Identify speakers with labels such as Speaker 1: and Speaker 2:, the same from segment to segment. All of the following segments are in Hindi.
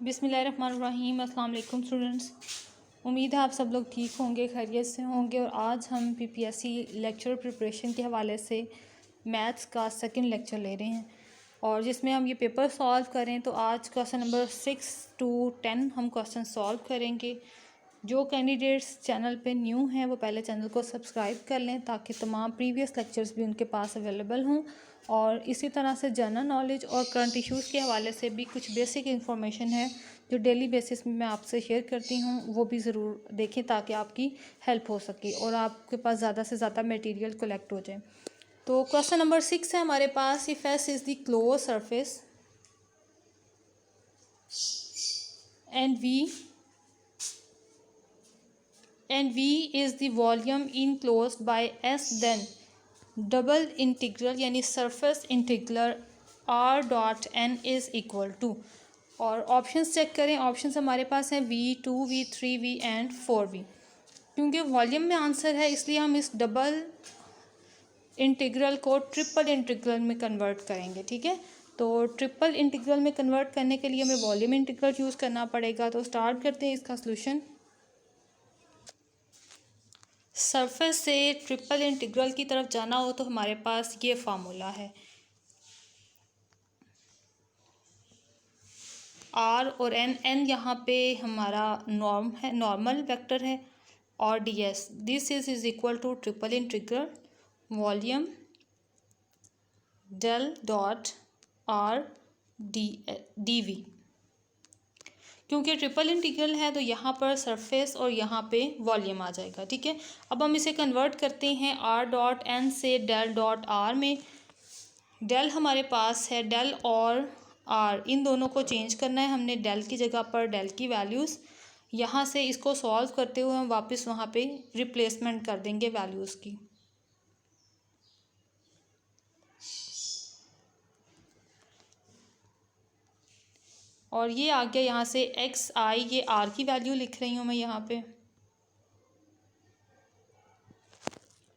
Speaker 1: बिस्मिल्लाहिर्रहमानिर्रहीम। अस्सलाम वालेकुम स्टूडेंट्स। उम्मीद है आप सब लोग ठीक होंगे, खैरियत से होंगे। और आज हम पीपीएससी लेक्चर प्रिपरेशन के हवाले से मैथ्स का सेकंड लेक्चर ले रहे हैं और जिसमें हम ये पेपर सॉल्व करें। तो आज क्वेश्चन नंबर 6 to 10 हम क्वेश्चन सॉल्व करेंगे। जो कैंडिडेट्स चैनल पे न्यू हैं वो पहले चैनल को सब्सक्राइब कर लें ताकि तमाम प्रीवियस लेक्चर्स भी उनके पास अवेलेबल हों। और इसी तरह से जनरल नॉलेज और करंट इश्यूज़ के हवाले से भी कुछ बेसिक इंफॉर्मेशन है जो डेली बेसिस में मैं आपसे शेयर करती हूँ, वो भी ज़रूर देखें ताकि आपकी हेल्प हो सके और आपके पास ज़्यादा से ज़्यादा मटेरियल कलेक्ट हो जाए। तो क्वेश्चन नंबर 6 है हमारे पास। If S is the closed surface and V is the volume enclosed by S, then double integral यानी surface integral R dot N is equal to. और ऑप्शंस चेक करें। ऑप्शंस हमारे पास हैं V2, V3, V and 4V। क्योंकि वॉल्यूम में आंसर है इसलिए हम इस डबल इंटीग्रल को ट्रिपल इंटीग्रल में कन्वर्ट करेंगे। ठीक है, तो ट्रिपल इंटीग्रल में कन्वर्ट करने के लिए हमें वॉल्यूम इंटीग्रल यूज़ करना पड़ेगा। तो स्टार्ट करते हैं इसका सॉल्यूशन। सरफेस से ट्रिपल इंटीग्रल की तरफ जाना हो तो हमारे पास ये फार्मूला है। आर और एन यहाँ पे हमारा नॉर्मल वेक्टर है और d s this is equal to triple integral volume del dot r d v. क्योंकि ट्रिपल इंटीग्रल है तो यहाँ पर सरफेस और यहाँ पे वॉल्यूम आ जाएगा। ठीक है, अब हम इसे कन्वर्ट करते हैं आर डॉट एन से डेल डॉट आर में। डेल हमारे पास है, डेल और आर इन दोनों को चेंज करना है हमने। डेल की जगह पर डेल की वैल्यूज़, यहाँ से इसको सॉल्व करते हुए हम वापस वहाँ पे रिप्लेसमेंट कर देंगे वैल्यूज़ की। और ये आ गया यहाँ से एक्स आई, ये आर की वैल्यू लिख रही हूँ मैं यहाँ पे।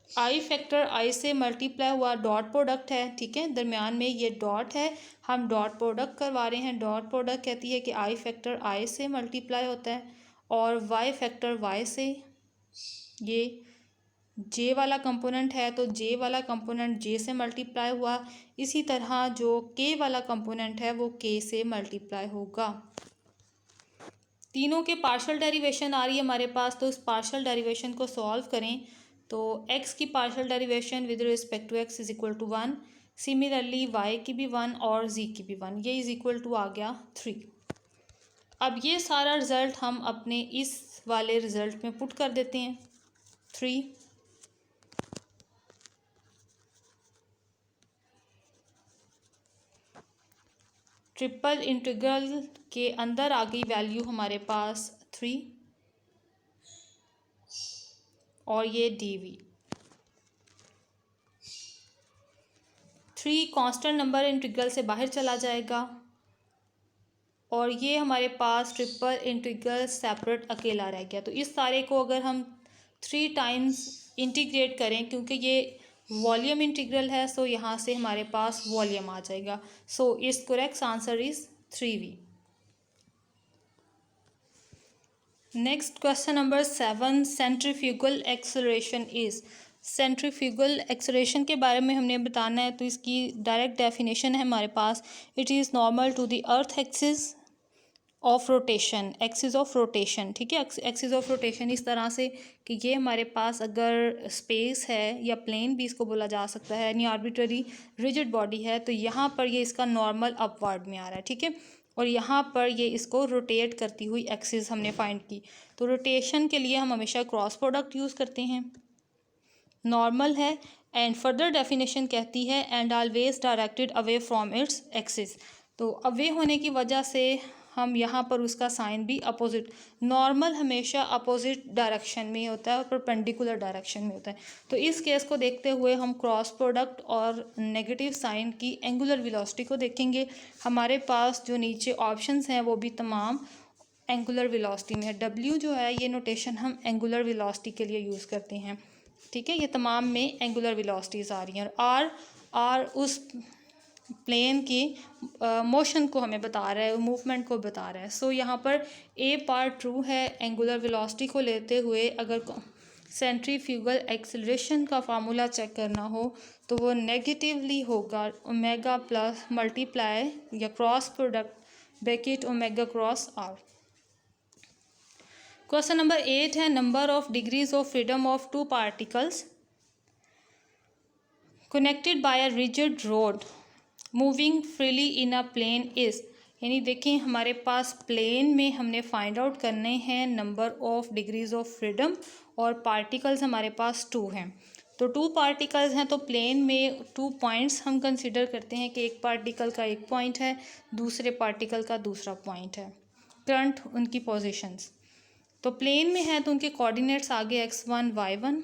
Speaker 1: आई फैक्टर आई से मल्टीप्लाई हुआ डॉट प्रोडक्ट है। ठीक है, दरमियान में ये डॉट है, हम डॉट प्रोडक्ट करवा रहे हैं। डॉट प्रोडक्ट कहती है कि आई फैक्टर आई से मल्टीप्लाई होता है और वाई फैक्टर वाई से। ये जे वाला कंपोनेंट है तो जे वाला कंपोनेंट जे से मल्टीप्लाई हुआ। इसी तरह जो के वाला कंपोनेंट है वो के से मल्टीप्लाई होगा। तीनों के पार्शियल डेरिवेशन आ रही है हमारे पास, तो इस पार्शियल डेरिवेशन को सॉल्व करें। तो x की partial derivation with respect to x is equal to 1। Similarly y की भी 1 और z की भी 1, ये इज इक्वल टू आ गया 3। अब ये सारा रिज़ल्ट हम अपने इस वाले रिज़ल्ट में पुट कर देते हैं। 3 ट्रिपल इंटीग्रल के अंदर आ गई वैल्यू हमारे पास 3 और ये dv। 3 कांस्टेंट नंबर इंटीग्रल से बाहर चला जाएगा और ये हमारे पास ट्रिपल इंटीग्रल सेपरेट अकेला रह गया। तो इस सारे को अगर हम 3 टाइम्स इंटीग्रेट करें, क्योंकि ये वॉल्यूम इंटीग्रल है, सो यहाँ से हमारे पास वॉल्यूम आ जाएगा। So it's correct answer is 3V। Next question number 7, centrifugal acceleration is. Centrifugal acceleration के बारे में हमने बताना है, तो इसकी डायरेक्ट डेफिनेशन है हमारे पास। It is normal to the earth axis of rotation, axis of rotation. ठीक है, एक्सिस ऑफ रोटेशन इस तरह से कि ये हमारे पास अगर स्पेस है या प्लेन भी इसको बोला जा सकता है, यानी आर्बिट्ररी रिजिड बॉडी है, तो यहाँ पर ये इसका नॉर्मल अपवर्ड में आ रहा है। ठीक है, और यहाँ पर ये इसको रोटेट करती हुई एक्सिस हमने फाइंड की। तो रोटेशन के लिए हम हमेशा क्रॉस प्रोडक्ट यूज़ करते हैं। नॉर्मल है एंड फर्दर डेफिनेशन कहती है and always directed away from its axis. तो अवे होने की वजह से हम यहाँ पर उसका साइन भी अपोजिट, नॉर्मल हमेशा अपोजिट डायरेक्शन में होता है और परपेंडिकुलर डायरेक्शन में होता है। तो इस केस को देखते हुए हम क्रॉस प्रोडक्ट और नेगेटिव साइन की एंगुलर वेलोसिटी को देखेंगे। हमारे पास जो नीचे ऑप्शंस हैं वो भी तमाम एंगुलर वेलोसिटी में है। डब्ल्यू जो है ये नोटेशन हम एंगुलर वेलोसिटी के लिए यूज़ करते हैं। ठीक है, ये तमाम में एंगुलर वेलोसिटीज़ आ रही हैं। और आर उस प्लेन की मोशन को हमें बता रहा है, मूवमेंट को बता रहा है। सो यहाँ पर ए पार्ट ट्रू है। एंगुलर वेलोसिटी को लेते हुए अगर सेंट्रीफ्यूगल एक्सेलरेशन का फार्मूला चेक करना हो तो वो नेगेटिवली होगा ओमेगा प्लस मल्टीप्लाई या cross product bracket omega cross r. Question number 8 है number of degrees of freedom of two particles connected by a rigid rod moving freely in a plane is. यानी देखिए हमारे पास प्लेन में हमने फाइंड आउट करने हैं number of degrees of freedom और पार्टिकल्स हमारे पास 2 हैं। तो 2 पार्टिकल्स हैं तो प्लेन में 2 पॉइंट्स हम कंसिडर करते हैं कि एक पार्टिकल का एक पॉइंट है, दूसरे पार्टिकल का दूसरा पॉइंट है, करंट उनकी पोजीशंस। तो प्लेन में है तो उनके कोऑर्डिनेट्स आगे x1 y1,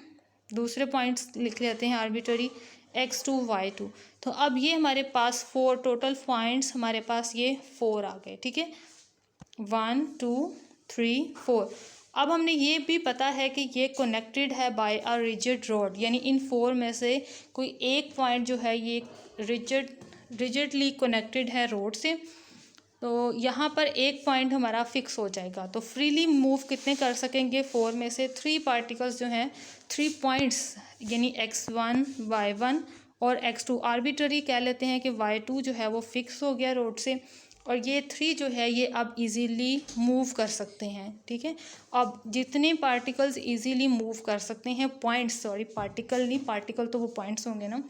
Speaker 1: दूसरे पॉइंट्स लिख लेते हैं आर्बिट्ररी x2 y2। तो अब ये हमारे पास 4 टोटल पॉइंट्स हमारे पास ये 4 आ गए, ठीक है, 1 2 3 4। अब हमने ये भी पता है कि ये कनेक्टेड है बाय अ रिजिड रॉड, यानी इन 4 में से कोई एक पॉइंट जो है ये रिजिडली कनेक्टेड है रोड से। तो यहाँ पर एक पॉइंट हमारा फिक्स हो जाएगा। तो फ्रीली मूव कितने कर सकेंगे, 4 में से 3 पार्टिकल्स जो हैं 3 पॉइंट्स यानी x1 y1 और x2 आर्बिट्ररी कह लेते हैं कि y2 जो है वो फिक्स हो गया रोड से और ये 3 जो है ये अब इजीली मूव कर सकते हैं, ठीक है। अब जितने पार्टिकल्स इजीली मूव कर सकते हैं पॉइंट्स, सॉरी पार्टिकल नहीं, पार्टिकल तो वो पॉइंट्स होंगे ना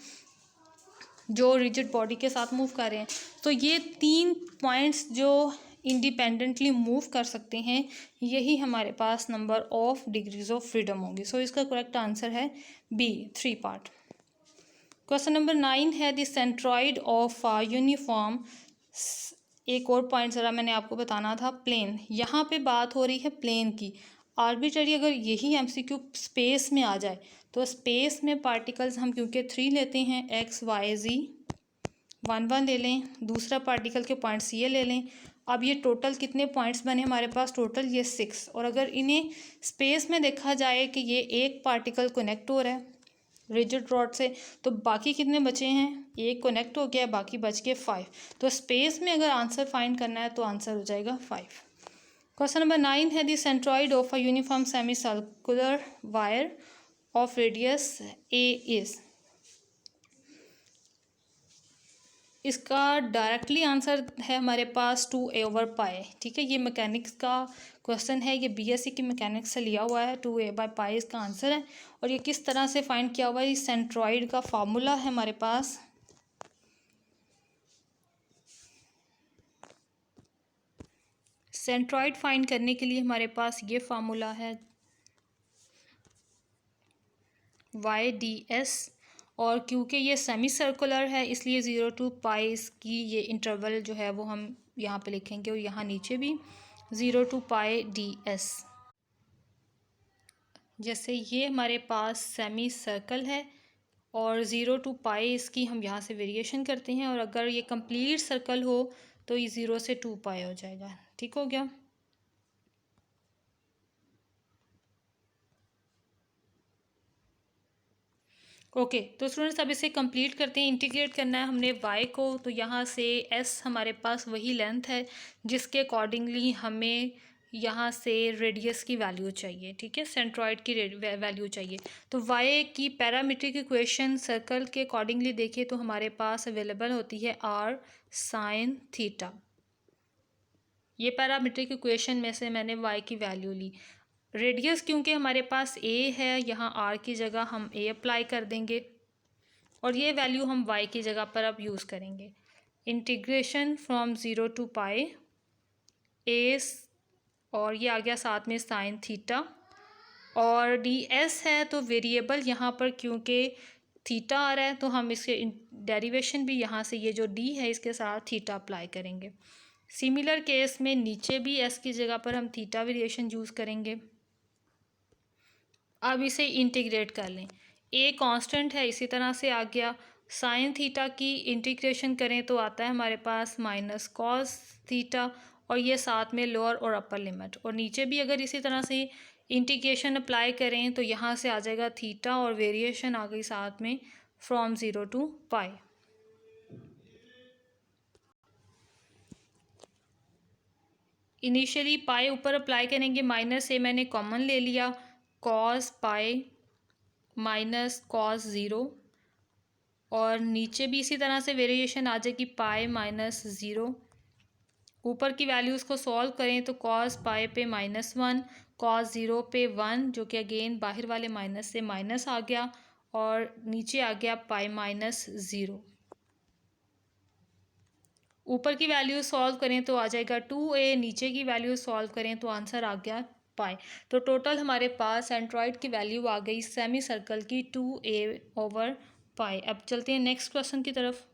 Speaker 1: जो रिजिड बॉडी के साथ मूव कर रहे हैं। तो ये 3 पॉइंट्स जो इंडिपेंडेंटली मूव कर सकते हैं यही हमारे पास number of degrees of freedom होंगी। सो इसका करेक्ट आंसर है बी 3 पार्ट। क्वेश्चन नंबर 9 है द सेंट्रॉइड ऑफ यूनिफॉर्म। एक और पॉइंट ज़रा मैंने आपको बताना था, प्लेन। यहाँ पे बात हो रही है प्लेन की। आर्बिट्ररी अगर यही एमसीक्यू स्पेस में आ जाए तो स्पेस में पार्टिकल्स हम क्योंकि 3 लेते हैं एक्स वाई जी, 1 1 ले लें, दूसरा पार्टिकल के पॉइंट्स ये ले लें। अब ये टोटल कितने पॉइंट्स बने हमारे पास, टोटल ये 6। और अगर इन्हें स्पेस में देखा जाए कि ये एक पार्टिकल कनेक्ट हो रहा है रिजिड रॉड से तो बाकी कितने बचे हैं, एक कनेक्ट हो गया, बाकी बच गए 5। तो स्पेस में अगर आंसर फाइंड करना है तो आंसर हो जाएगा 5। क्वेश्चन नंबर 9 है the centroid of a uniform semi circular wire of radius A is. इसका डायरेक्टली आंसर है हमारे पास 2a/पाई, ठीक है। ये मैकेनिक्स का क्वेश्चन है, ये बीएससी की मैकेनिक्स से लिया हुआ है। 2a/पाई इसका आंसर है। और ये किस तरह से फाइंड किया हुआ है, ये सेंट्रॉइड का फार्मूला है हमारे पास। सेंट्रॉइड फाइंड करने के लिए हमारे पास ये फार्मूला है YDS। और क्योंकि ये सेमी सर्कुलर है इसलिए 0 to पाई इसकी ये इंटरवल जो है वो हम यहाँ पे लिखेंगे और यहाँ नीचे भी 0 to पाई DS। जैसे ये हमारे पास सेमी सर्कल है और 0 to पाई इसकी हम यहाँ से वेरिएशन करते हैं और अगर ये कंप्लीट सर्कल हो तो ये 0 से 2 पाई हो जाएगा, ठीक हो गया। ओके तो स्टूडेंट्स अब इसे कंप्लीट करते हैं। इंटीग्रेट करना है हमने y को, तो यहाँ से s हमारे पास वही लेंथ है जिसके अकॉर्डिंगली हमें यहाँ से रेडियस की वैल्यू चाहिए, ठीक है, सेंट्रॉइड की वैल्यू चाहिए। तो y की पैरामीट्रिक इक्वेशन सर्कल के अकॉर्डिंगली देखें तो हमारे पास अवेलेबल होती है r sin थीटा। ये पैरामीट्रिक इक्वेशन में से मैंने y की वैल्यू ली। रेडियस क्योंकि हमारे पास a है, यहाँ r की जगह हम a अप्लाई कर देंगे और ये वैल्यू हम y की जगह पर अब यूज़ करेंगे। Integration from 0 to pi a और ये आ गया साथ में साइन थीटा और ds है तो वेरिएबल यहाँ पर क्योंकि थीटा आ रहा है तो हम इसके डेरिवेशन भी यहाँ से ये जो d है इसके साथ थीटा अप्लाई करेंगे। सिमिलर केस में नीचे भी s की जगह पर हम थीटा वेरिएशन यूज़ करेंगे। अब इसे इंटीग्रेट कर लें, a कांस्टेंट है इसी तरह से आ गया। साइन थीटा की इंटीग्रेशन करें तो आता है हमारे पास माइनस कॉस थीटा और ये साथ में लोअर और अपर लिमिट, और नीचे भी अगर इसी तरह से इंटीग्रेशन अप्लाई करें तो यहाँ से आ जाएगा थीटा और वेरिएशन आ गई साथ में फ्रॉम 0 to पाई। इनिशियली पाई ऊपर अप्लाई करेंगे, माइनस ए मैंने कॉमन ले लिया, cos pi minus cos zero, और नीचे भी इसी तरह से वेरिएशन आ जाएगी, पाई माइनस ज़ीरो। ऊपर की वैल्यूज़ को सॉल्व करें तो कॉस पाई पे -1, कॉस ज़ीरो पे 1, जो कि अगेन बाहर वाले माइनस से माइनस आ गया, और नीचे आ गया पाई माइनस ज़ीरो। ऊपर की वैल्यू सॉल्व करें तो आ जाएगा 2a, नीचे की वैल्यू सॉल्व करें तो आंसर आ गया पाई। तो टोटल हमारे पास सेंट्रॉइड की वैल्यू आ गई सेमी सर्कल की 2a/पाई। अब चलते हैं नेक्स्ट क्वेश्चन की तरफ।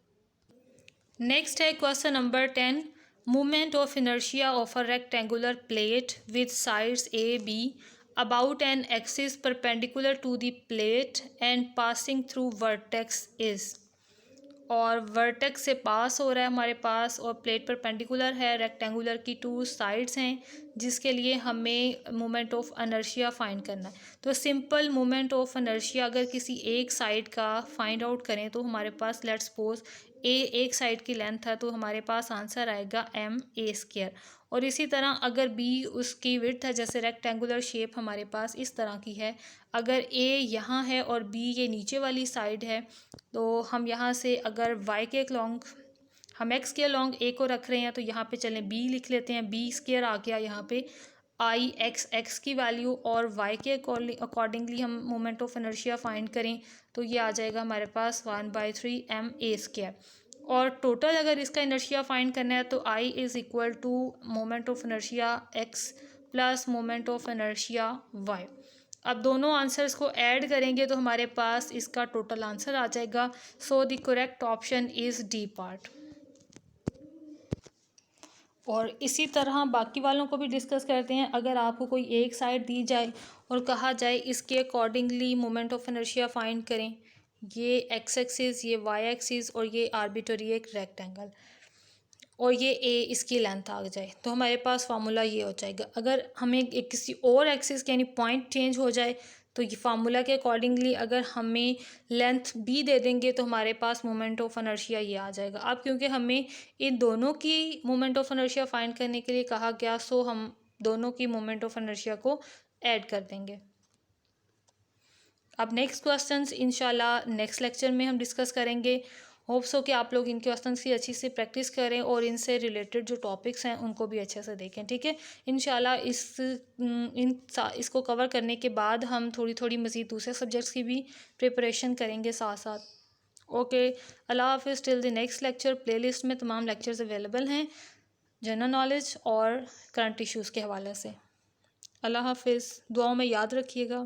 Speaker 1: नेक्स्ट है question number 10, movement of inertia of a rectangular plate with sides a b about an axis perpendicular to the plate and passing through vertex is. और वर्टेक्स से पास हो रहा है हमारे पास, और प्लेट परपेंडिकुलर है, रेक्टेंगुलर की 2 साइड्स हैं, जिसके लिए हमें मोमेंट ऑफ इनर्शिया फाइंड करना है। तो सिंपल मोमेंट ऑफ इनर्शिया अगर किसी एक साइड का फाइंड आउट करें तो हमारे पास लेट्स सपोज ए एक साइड की लेंथ है, तो हमारे पास आंसर आएगा ma²। और इसी तरह अगर बी उसकी विड्थ है, जैसे रेक्टेंगुलर शेप हमारे पास इस तरह की है, अगर ए यहाँ है और बी ये नीचे वाली साइड है, तो हम यहाँ से अगर वाई के लॉन्ग हम एक्स के लॉन्ग ए को रख रहे हैं, तो यहाँ पे चलें बी लिख लेते हैं, b² आ गया यहाँ पे आई एक्स की वैल्यू, और वाई के अकॉर्डिंगली हम मोमेंट ऑफ इनर्शिया फाइंड करें तो ये आ जाएगा हमारे पास 1/3 ma²। और टोटल अगर इसका इनर्शिया फाइंड करना है तो I is equal to moment of inertia X plus moment of inertia Y. अब दोनों आंसर्स को ऐड करेंगे तो हमारे पास इसका टोटल आंसर आ जाएगा। So the correct option is D part. और इसी तरह बाकी वालों को भी डिस्कस करते हैं। अगर आपको कोई एक साइड दी जाए और कहा जाए इसके accordingly moment of inertia find करें, ये एक्स एक्सिस, ये वाई एक्सिस, और ये आर्बिट्ररी एक रेक्टेंगल, और ये ए इसकी लेंथ आ जाए, तो हमारे पास फार्मूला ये हो जाएगा। अगर हमें एक किसी और एक्सिस यानी पॉइंट चेंज हो जाए तो ये फार्मूला के अकॉर्डिंगली अगर हमें लेंथ बी दे देंगे तो हमारे पास मोमेंट ऑफ इनर्शिया ये आ जाएगा। अब क्योंकि हमें इन दोनों की मोमेंट ऑफ इनर्शिया फाइंड करने के लिए कहा गया, सो हम दोनों की मोमेंट ऑफ इनर्शिया को ऐड कर देंगे। अब नेक्स्ट क्वेश्चंस इंशाल्लाह नेक्स्ट लेक्चर में हम डिस्कस करेंगे। होप्स हो कि आप लोग इन क्वेश्चंस की अच्छी से प्रैक्टिस करें और इनसे रिलेटेड जो टॉपिक्स हैं उनको भी अच्छे से देखें, ठीक है। इंशाल्लाह इसको कवर करने के बाद हम थोड़ी थोड़ी मज़ीद दूसरे सब्जेक्ट्स की भी प्रिपरेशन करेंगे साथ साथ। ओके, अल्लाह हाफिज़, till the next lecture. Playlist में तमाम लेक्चर्स अवेलेबल हैं जनरल नॉलेज और करंट इश्यूज़ के हवाले से। अल्लाह हाफिज़, दुआओं में याद रखिएगा।